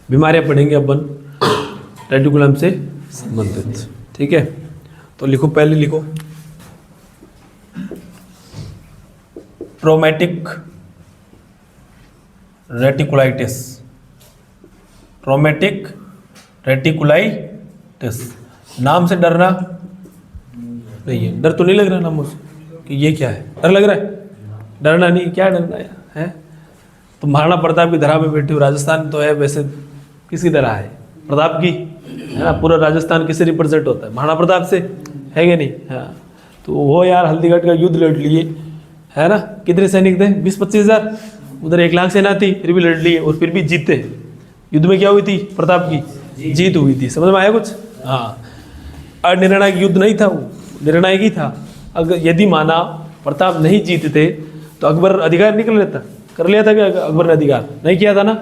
बीमारियां पढ़ेंगे अपन रेटिकुलम से संबंधित, ठीक है। तो लिखो, पहले लिखो ट्रोमेटिक रेटिकुलाइटिस। ट्रोमेटिक रेटिकुलाइटिस, नाम से डरना नहीं है। डर तो नहीं लग रहा नाम से कि ये क्या है? डर लग रहा है? डरना नहीं, क्या डरना है? तो महाराणा प्रताप की धरा में बैठे हो। राजस्थान तो है वैसे किसकी तरह है? प्रताप की, है ना। पूरा राजस्थान किससे रिप्रेजेंट होता है? महाराणा प्रताप से, है कि नहीं? हाँ, तो वो यार हल्दीघाट का युद्ध लड़ लिए, है ना। कितने सैनिक थे? 20-25 हज़ार। उधर 1 लाख सेना थी, फिर भी लड़ लिए और फिर भी जीते। युद्ध में क्या हुई थी? प्रताप की जीत हुई थी। समझ में आया कुछ? हाँ, अनिर्णायक युद्ध नहीं था वो, निर्णायक ही था। अगर यदि माना प्रताप नहीं जीतते तो अकबर अधिकार निकल लेता, कर लिया था कि अकबर ने अधिकार नहीं किया था ना,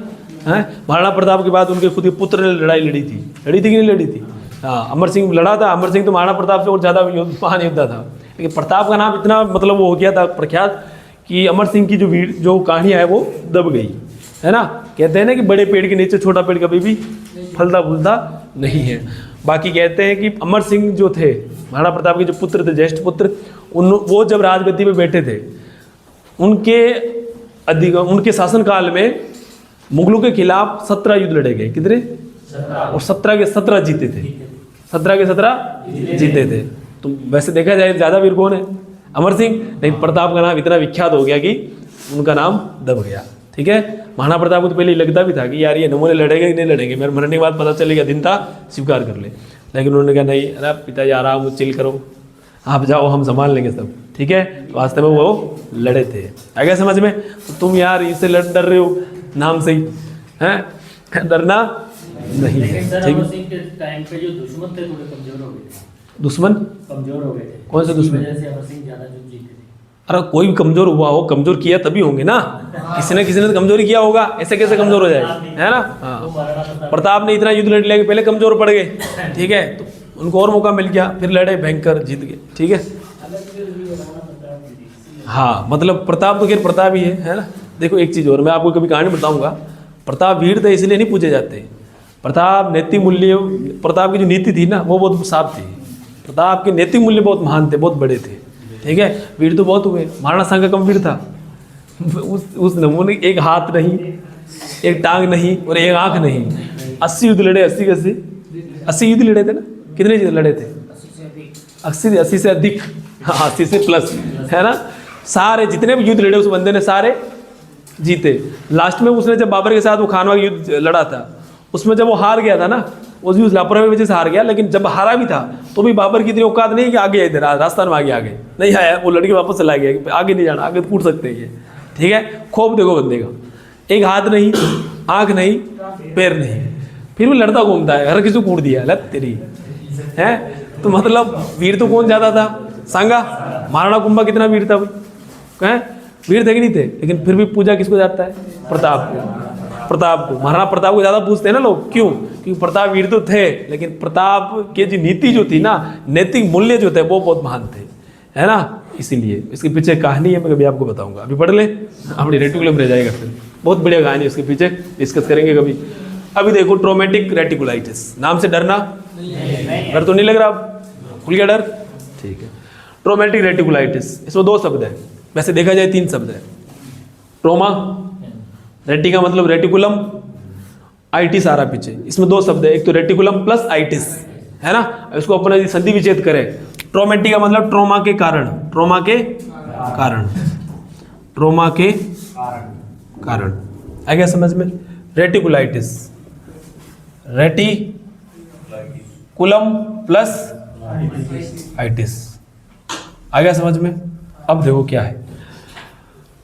है। महाराणा प्रताप के बाद उनके खुद के पुत्र ने लड़ाई लड़ी थी कि नहीं लड़ी थी? हाँ, अमर सिंह लड़ा था। अमर सिंह तो महाराणा प्रताप से और ज़्यादा महान योद्धा था, लेकिन प्रताप का नाम इतना मतलब वो हो गया था प्रख्यात कि अमर सिंह की जो कहानियाँ है वो दब गई, है ना। कहते हैं ना कि बड़े पेड़ के नीचे छोटा पेड़ कभी भी फलता फूलता नहीं है। बाकी कहते हैं कि अमर सिंह जो थे, महाराणा प्रताप के जो पुत्र थे, ज्येष्ठ पुत्र, वो जब राजगद्दी पे बैठे थे, उनके शासनकाल में मुगलों के खिलाफ 17 युद्ध लड़े गए। कितने? और 17 के 17 जीते थे। 17 के 17 जीते थे। तो वैसे देखा जाए ज़्यादा वीर कौन है? अमर सिंह। लेकिन प्रताप का नाम इतना विख्यात हो गया कि उनका नाम दब गया, ठीक है। महाराणा प्रताप को तो पहले लगता भी था कि यार ये नमूने लड़ेंगे कि नहीं लड़ेंगे, मेरे मरने के बाद पता चलेगा, दिन था स्वीकार कर ले। लेकिन उन्होंने कहा नहीं, अरे पिताजी आराम, चिल करो, आप जाओ, हम संभाल लेंगे सब, ठीक है। तो वास्तव में वो लड़े थे। आ गया समझ में? तो तुम यार इससे डर रहे हो नाम से ही, हैं? डरना नहीं है, ठीक है। टाइम पे जो दुश्मन थे थोड़े कमजोर हो गए थे। दुश्मन कमजोर हो गए थे। कौन से दुश्मन? इस वजह से अमर सिंह ज्यादा युद्ध जीते थे। अरे कोई भी कमजोर हुआ हो, कमजोर किया तभी होंगे ना। किसी ने तो कमजोरी किया होगा, ऐसे कैसे कमजोर हो जाएगा, है ना। हाँ, प्रताप ने इतना युद्ध लड़ लिया कि पहले कमजोर पड़ गए, ठीक है। तो उनको और मौका मिल गया, फिर लड़े, भयंकर जीत गए, ठीक है। हाँ, मतलब प्रताप तो खैर प्रताप ही है ना। देखो एक चीज़ और मैं आपको कभी कहानी बताऊंगा। प्रताप वीर थे इसलिए नहीं पूछे जाते। प्रताप नैतिक मूल्य, प्रताप की जो नीति थी ना वो बहुत साफ थी। प्रताप के नैतिक मूल्य बहुत महान थे, बहुत बड़े थे, ठीक है। वीर तो बहुत हुए। महाराणा सांग का कम वीर था? उस नमूने एक हाथ नहीं, एक टांग नहीं और एक आंख नहीं, 80 युद्ध लड़े। 80 युद्ध लड़े थे ना। कितने युद्ध लड़े थे? 80 से अधिक, हाँ 80 से प्लस, है ना। सारे जितने भी युद्ध लड़े उस बंदे ने सारे जीते। लास्ट में उसने जब बाबर के साथ वो खानवा युद्ध लड़ा था, उसमें जब वो हार गया था ना, उस भी उस लापरवाही वजह से हार गया। लेकिन जब हारा भी था तो भी बाबर की इतनी औकात नहीं कि आगे इधर राजस्थान में आगे नहीं आया। वो लड़के वापस चला गया कि आगे नहीं जाना, आगे तो कूट सकते हैं ये, ठीक है। खोप देखो बंदे का, एक हाथ नहीं, आँख नहीं, पैर नहीं, फिर भी लड़ता घूमता है, हर किसी को कूट दिया। लत तेरी है। तो मतलब वीर तो कौन ज़्यादा था? सांगा। महाराणा कुंभा कितना वीर था भाई? कहें वीर थे कि नहीं थे? लेकिन फिर भी पूजा किसको जाता है? प्रताप को। प्रताप को, महाराणा प्रताप को ज़्यादा पूछते हैं ना लोग, क्यों? क्योंकि प्रताप वीर तो थे, लेकिन प्रताप के जो नीति जो थी ना, नैतिक मूल्य जो थे वो बहुत महान थे, है ना। इसीलिए इसके पीछे कहानी है, मैं कभी आपको बताऊंगा। अभी पढ़ ले, अपनी रेटिकुलम रह जाएगा, फिर बहुत बढ़िया कहानी है उसके पीछे, डिस्कस करेंगे कभी। अभी देखो ट्रोमेटिक रेटिकुलाइटिस, नाम से डरना, डर तो नहीं लग रहा, खुल गया डर, ठीक है। ट्रोमेटिक रेटिकुलाइटिस, इसमें 2 शब्द है, वैसे देखा जाए 3 शब्द है। ट्रोमा, रेटी का मतलब रेटिकुलम, आइटिस आ रहा पीछे, इसमें 2 शब्द है, एक तो रेटिकुलम प्लस आइटिस, है ना। इसको अपन यदि संधि विच्छेद करें, ट्रोमेटिक का मतलब ट्रोमा के कारण, ट्रोमा के कारण, ट्रोमा के कारण, आ गया समझ में। रेटिकुलाइटिस, रेटिकुलम प्लस आइटिस, आ गया समझ में। अब देखो क्या है,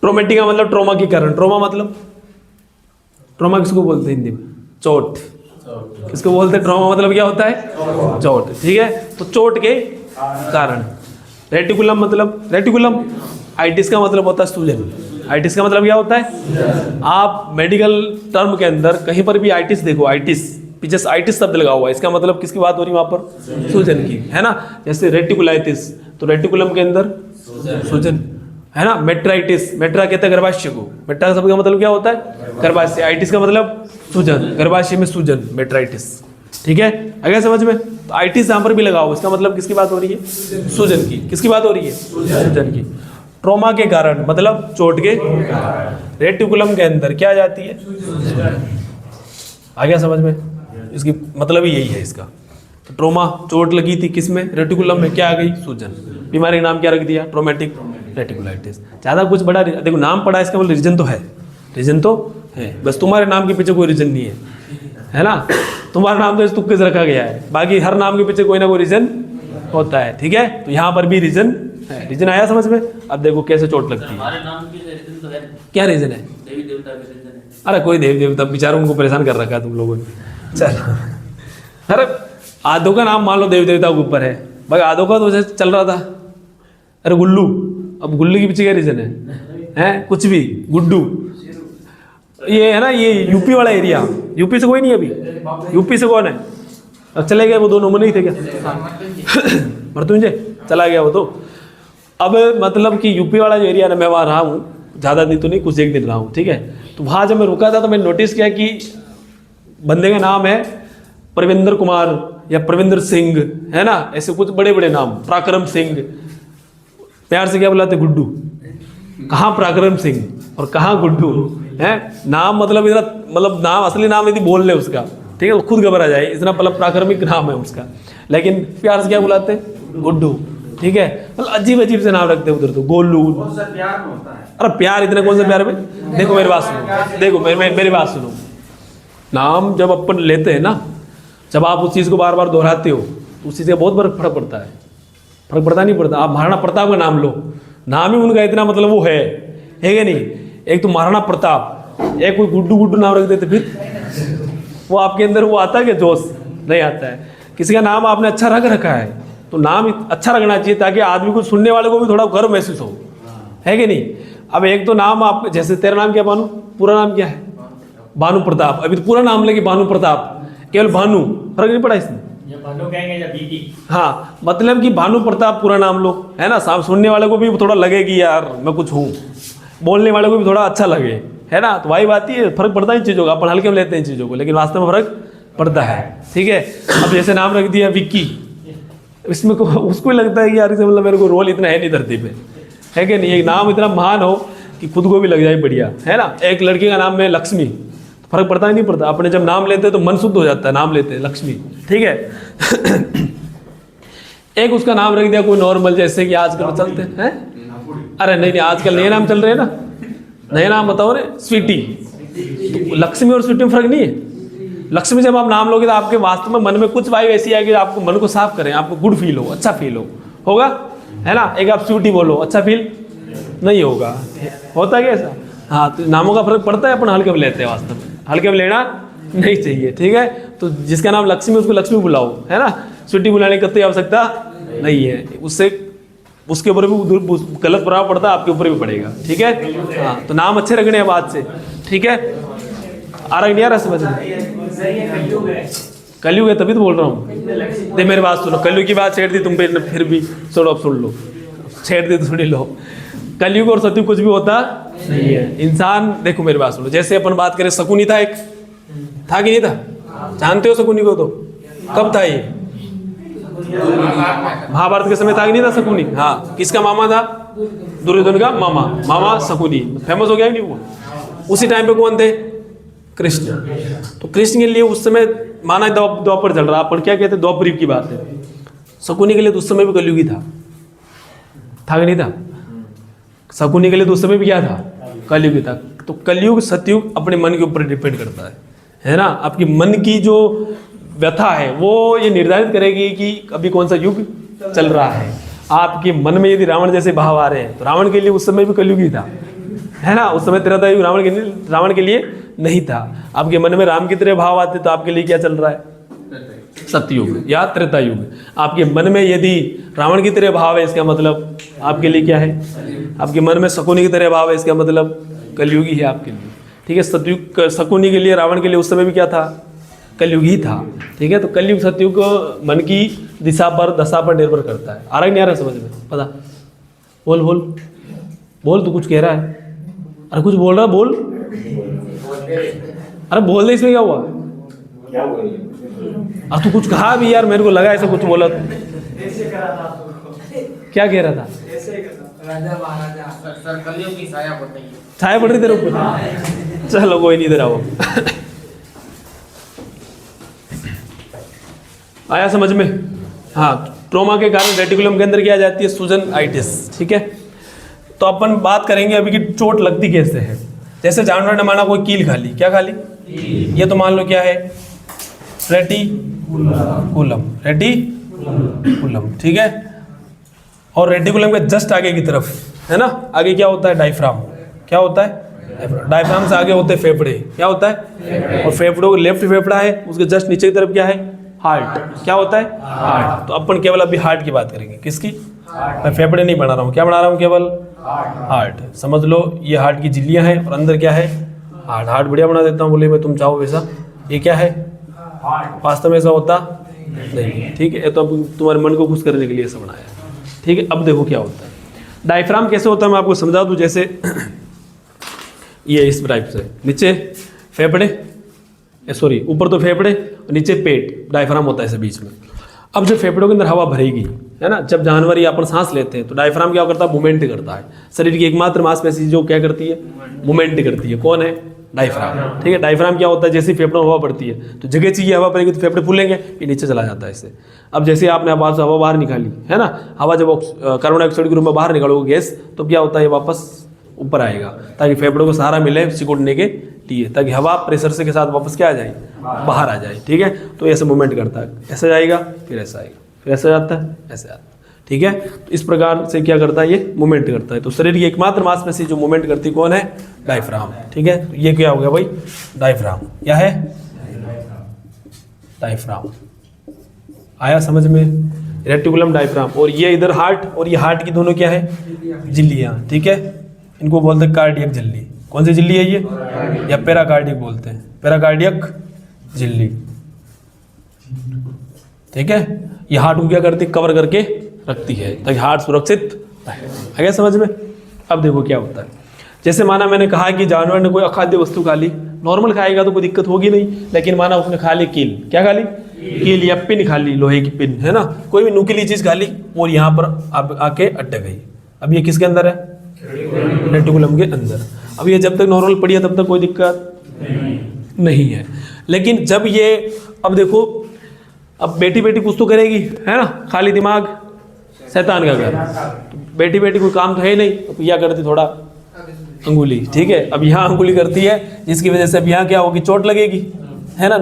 ट्रोमेटिक का मतलब ट्रोमा के कारण, ट्रोमा मतलब, ट्रोमा किसको बोलते हैं हिंदी में? चोट। किसको बोलते हैं? ट्रोमा मतलब क्या होता है? चोट, ठीक है। तो चोट के कारण। रेटिकुलम मतलब, रेटिकुलम, आइटिस का मतलब होता है सूजन। आइटिस का मतलब क्या होता है? आप मेडिकल टर्म के अंदर कहीं पर भी आइटिस देखो, आइटिस पीछे से आइटिस शब्द लगा हुआ है, इसका मतलब किसकी बात हो रही है वहां पर? सूजन की, है ना। जैसे रेटिकुलाइटिस, तो रेटिकुलम के अंदर सूजन, है ना। मेट्राइटिस, मेट्रा कहते हैं गर्भाशय को, मेट्रा शब्द का मतलब क्या होता है? गर्भाशय। आइटिस का मतलब सूजन, गर्भाशय में सूजन, मेट्राइटिस, ठीक है। अगर समझ में, तो आइटिस यहाँ पर भी लगाओ, इसका मतलब किसकी बात हो रही है? सूजन की। किसकी बात हो रही है? सूजन की। ट्रोमा के कारण मतलब चोट के कारण। रेटिकुलम के अंदर क्या जाती है? आ गया समझ में, इसकी मतलब ही यही है इसका। तो ट्रोमा, चोट लगी थी किसमें? रेटिकुलम में, क्या आ गई? सूजन। बीमारी का नाम क्या रख दिया? ट्रोमेटिक रेटिकुलाइटिस। ज़्यादा कुछ बड़ा देखो, नाम पड़ा, इसका मतलब रीजन तो है, रीजन तो है, बस तुम्हारे नाम के पीछे कोई रीजन नहीं है ना। तुम्हारा नाम तो इस तुक्के से रखा गया है, बाकी हर नाम के पीछे कोई ना कोई रीजन होता है, ठीक है। तो यहाँ पर भी रीजन है। रीजन आया समझ में। अब देखो कैसे चोट लगती है। हमारे नाम के रीजन तो है, क्या रीजन है? देवी देवता के रीजन है। अरे कोई देवी देवता, बेचारों उनको परेशान कर रखा है तुम लोगों ने। चल, अरे आदो का नाम मान लो देवी देवता के ऊपर है, भाई आदो का तो वैसे चल रहा था। अरे गुल्लू, अब गुल्लू के पीछे क्या रीजन है? हैं कुछ भी, गुड्डू, ये है ना, ये यूपी वाला एरिया। यूपी से कोई नहीं अभी? यूपी से कौन है? अब चले गए वो, 2 नंबर नहीं थे क्या? मृत्युंजय चला गया वो तो। अब मतलब कि यूपी वाला जो एरिया ना, मैं वहाँ रहा हूँ, ज़्यादा दिन तो नहीं, कुछ एक दिन रहा हूँ, ठीक है। तो वहाँ जब मैं रुका था तो मैंने नोटिस किया कि बंदे का नाम है प्रविंदर कुमार या प्रविंदर सिंह, है ना, ऐसे कुछ बड़े बड़े नाम, पराक्रम सिंह, प्यार से क्या बुलाते? गुड्डू। कहाँ पराक्रम सिंह और कहाँ गुड्डू, है नाम, मतलब इतना, मतलब नाम, असली नाम यदि बोल ले उसका, ठीक है, तो खुद घबरा जाए, इतना मतलब प्राक्रमिक नाम है उसका, लेकिन प्यार से क्या बुलाते? गुड्डू, ठीक है। मतलब अजीब अजीब से नाम रखते हैं उधर तो, गोलू। प्यार में होता है। अरे प्यार इतना कौन सा प्यार में? देखो मेरी बात सुनो, देखो मेरी बात सुनो। नाम जब अपन लेते हैं ना, जब आप उस चीज़ को बार बार दोहराते हो तो उस चीज़ का बहुत बड़ा फर्क पड़ता है। फर्क पड़ता नहीं पड़ता? आप महाराणा प्रताप का नाम लो, नाम ही उनका इतना मतलब वो है कि नहीं। एक तो महाराणा प्रताप, एक कोई गुड्डू गुड्डू नाम रख देते, फिर वो आपके अंदर वो आता है कि जोश नहीं आता है। किसी का नाम आपने अच्छा रख रखा है तो नाम अच्छा रखना चाहिए ताकि आदमी को, सुनने वाले को भी थोड़ा गर्व महसूस हो, है कि नहीं। अब एक तो नाम आप, जैसे तेरा नाम क्या भानु, पूरा नाम क्या है? भानु प्रताप। अभी तो पूरा नाम लेके भानु प्रताप, केवल भानु, फर्क नहीं पड़ा इसमें। या भानु कहेंगे या बीटी। हाँ, मतलब कि भानु प्रताप पूरा नाम लो, है ना। सुनने वाले को भी थोड़ा लगे कि यार मैं कुछ हूँ, बोलने वाले को भी थोड़ा अच्छा लगे, है ना। तो वही बात ही है, फर्क पड़ता है इन चीज़ों का, अपन हल्के में लेते हैं इन चीज़ों को, लेकिन वास्तव में फर्क पड़ता है, ठीक है। अब जैसे नाम रख दिया विक्की, इसमें उसको ही लगता है कि यार इसे मतलब मेरे को रोल इतना है नहीं धरती पे, है कि नहीं। एक नाम इतना महान हो कि खुद को भी लग जाए बढ़िया, है ना। एक लड़की का नाम है लक्ष्मी, फर्क पड़ता ही नहीं पड़ता। अपने जब नाम लेते हैं तो मन शुद्ध हो जाता है, नाम लेते हैं लक्ष्मी, ठीक है। एक उसका नाम रख दिया कोई नॉर्मल, जैसे कि आजकल चलते हैं, अरे नहीं, आजकल नए नाम चल रहे हैं ना, नए नाम बताओ रे, स्वीटी। तो लक्ष्मी और स्वीटी में फर्क नहीं है। लक्ष्मी जब आप नाम लोगे तो आपके वास्तव में मन में कुछ वाइब ऐसी आएगी, आपको मन को साफ करें, आपको गुड फील हो, अच्छा फील होगा, है ना। एक आप स्वीटी बोलो, अच्छा फील नहीं होगा, होता है कैसा? हाँ, तो नामों का फर्क पड़ता है, अपन हल्के में लेते हैं, वास्तव में हल्के में लेना नहीं चाहिए, ठीक है। तो जिसका नाम लक्ष्मी उसको लक्ष्मी बुलाओ, है ना। स्वीटी बुलाने की कोई आवश्यकता नहीं है, उससे उसके ऊपर भी गलत प्रभाव पड़ता है, आपके ऊपर भी पड़ेगा, ठीक है। हाँ, तो नाम अच्छे रखने हैं बात से, ठीक है। आ रहा नहीं आ रहा समझ में? सही है, कलयुग है। कलयुग है तभी तो बोल रहा हूँ। दे मेरी बात सुनो, कलयुग की बात छेड़ दी तुम पे, फिर भी सुनो, अब सुन लो, छेड़ दी तो सुन लो। कलयुग और सतयुग कुछ भी होता नहीं है। इंसान देखो मेरी बात सुनो, जैसे अपन बात करें, शकुनी था एक, था कि नहीं था? जानते हो शकुनी को? तो कब था ये? महाभारत के समय था कि नहीं था शकुनी? हाँ, किसका मामा था? दुर्योधन का मामा, मामा शकुनी, फेमस हो गया कि नहीं वो? उसी टाइम पे कौन थे? कृष्ण। तो कृष्ण के लिए उस समय माना द्वापर चल रहा, अपन क्या कहते हैं, द्वापर युग की बात है। शकुनी के लिए तो उस समय भी कलयुग ही था कि नहीं था? शकुनी के लिए तो उस समय भी क्या था? कलयुग ही था। तो कलयुग सतयुग अपने मन के ऊपर डिपेंड करता है ना? आपकी मन की जो व्यथा है वो ये निर्धारित करेगी कि अभी कौन सा युग चल रहा है। आपके मन में यदि रावण जैसे भाव आ रहे हैं तो रावण के लिए उस समय भी कलयुग ही था, है ना? उस समय त्रेता युग रावण के लिए नहीं था। आपके मन में राम की तरह भाव आते तो आपके लिए क्या चल रहा है? सतयुग या त्रेता युग। आपके मन में यदि रावण की तरह भाव है, इसका मतलब आपके लिए क्या है? आपके मन में शकुनी की तरह भाव है, इसका मतलब कलयुग ही है आपके लिए। ठीक है, सतयुग शकुनी के लिए, रावण के लिए उस समय भी क्या था? कलयुग ही था। ठीक है, तो कलयुग सतयुग मन की दिशा पर, दशा पर निर्भर करता है। आ रहा नहीं आ रहा समझ में? पता? बोल बोल बोल, तू कुछ कह रहा है? अरे कुछ बोल रहा, बोल। अरे बोल दे, इसमें क्या हुआ? अरे तू कुछ कहा भी यार, मेरे को लगा ऐसा कुछ बोला। क्या कह रहा था? राजा महाराजा सर कलयुग की छाया पड़ रही है। छाया पड़ रही तेरे ऊपर? चलो कोई नहीं, इधर आओ। आया समझ में? हाँ, ट्रोमा के कारण रेटिकुलम के अंदर क्या आ जाती है? सूजन आइटिस। ठीक है, तो अपन बात करेंगे अभी कि चोट लगती कैसे है। जैसे जानवर ने माना कोई कील खा ली, क्या खा ली? ये तो मान लो क्या है? Reticulum, reticulum. ठीक है, और रेटिकुलम के जस्ट आगे की तरफ, है ना, आगे क्या होता है? डायफ्राम। क्या होता है? डायफ्राम से आगे होते हैं फेफड़े। क्या होता है? और फेफड़ों को लेफ्ट फेफड़ा है, उसके जस्ट नीचे की तरफ क्या है? हार्ट। क्या होता है? हार्ट। तो अपन केवल अभी हार्ट की बात करेंगे। किसकी? मैं फेफड़े नहीं बना रहा हूँ, क्या बना रहा हूँ? केवल हार्ट। समझ लो, ये हार्ट की झिल्लियाँ हैं और अंदर क्या है? हार्ट। हार्ट बढ़िया बना देता हूँ, बोले मैं, तुम चाहो वैसा। ये क्या है? वास्तव में ऐसा होता नहीं। ठीक है, तो अब तुम्हारे मन को खुश करने के लिए ऐसा बनाया है। ठीक है, अब देखो क्या होता है। डायफ्राम कैसे होता है मैं आपको समझा दूं। जैसे ये इस टाइप से, नीचे फेफड़े, सॉरी ऊपर तो फेफड़े और नीचे पेट, डायफ्राम होता है ऐसे बीच में। अब जब फेफड़ों के अंदर हवा भरेगी, है ना, जब जानवर या अपन सांस लेते हैं तो डायफ्राम क्या करता है? मूवमेंट करता है। शरीर की एकमात्र मांसपेशी जो क्या करती है? मूवमेंट करती है। कौन है? डायफ्राम। ठीक है, डायफ्राम क्या होता है? जैसे फेफड़ों में हवा बढ़ती है तो जगह चाहिए हवा पड़ेगी तो फेफड़े फूलेंगे, ये नीचे चला जाता है इससे। अब जैसे आपने आवाज से हवा बाहर निकाली, है ना, हवा जब कार्बन डाइऑक्साइड के रूप में बाहर निकालोगे गैस, तो क्या होता है? ये वापस ऊपर आएगा ताकि फेफड़ों को सहारा मिले सिकुड़ने के लिए, ताकि हवा प्रेशर से के साथ वापस क्या आ जाए? बाहर आ जाए। ठीक है, तो ऐसे मूवमेंट करता है। ऐसे जाएगा, फिर ऐसा आएगा, फिर ऐसा जाता है, ऐसे आता है। ठीक है, तो इस प्रकार से क्या करता है? ये मूवमेंट करता है। तो शरीर की एकमात्र मांसपेशी जो मूवमेंट करती है कौन है? डायफ्राम। ठीक है, तो ये क्या हो गया भाई? डायफ्राम। क्या है? डायफ्राम। आया समझ में? Reticulum, diaphragm. और ये इधर हार्ट, और ये हार्ट की दोनों क्या है? झिल्लियाँ। ठीक है, इनको बोलते हैं कार्डियक झिल्ली। कौन सी झिल्ली है ये? या पैराकार्डियक बोलते हैं, पैराकार्डियक झिल्ली। ठीक है, ये हार्ट को क्या करती है? कवर करके रखती है ताकि हार्ट सुरक्षित रहे। आ गया समझ में? अब देखो क्या होता है। जैसे माना मैंने कहा कि जानवर ने कोई अखाद्य वस्तु खा ली, नॉर्मल खाएगा तो कोई दिक्कत होगी नहीं, लेकिन माना उसने खा ली कील। क्या खा ली? कील या पिन खा ली, लोहे की पिन, है ना, कोई भी नुकीली चीज खा ली और यहाँ पर अब आके अटक गई। अब ये किसके अंदर है? रेटिकुलम के अंदर। अब ये जब तक नॉर्मल पड़ी है तब तक कोई दिक्कत नहीं है, लेकिन जब ये, अब देखो, अब बेटी बेटी कुछ तो करेगी, है ना, खाली दिमाग शैतान का घर। बेटी बेटी कोई काम तो है नहीं, तो क्या करती? थोड़ा अंगुली। ठीक है, अब यहाँ अंगुली करती है, जिसकी वजह से अब यहाँ क्या होगी? चोट लगेगी, है ना,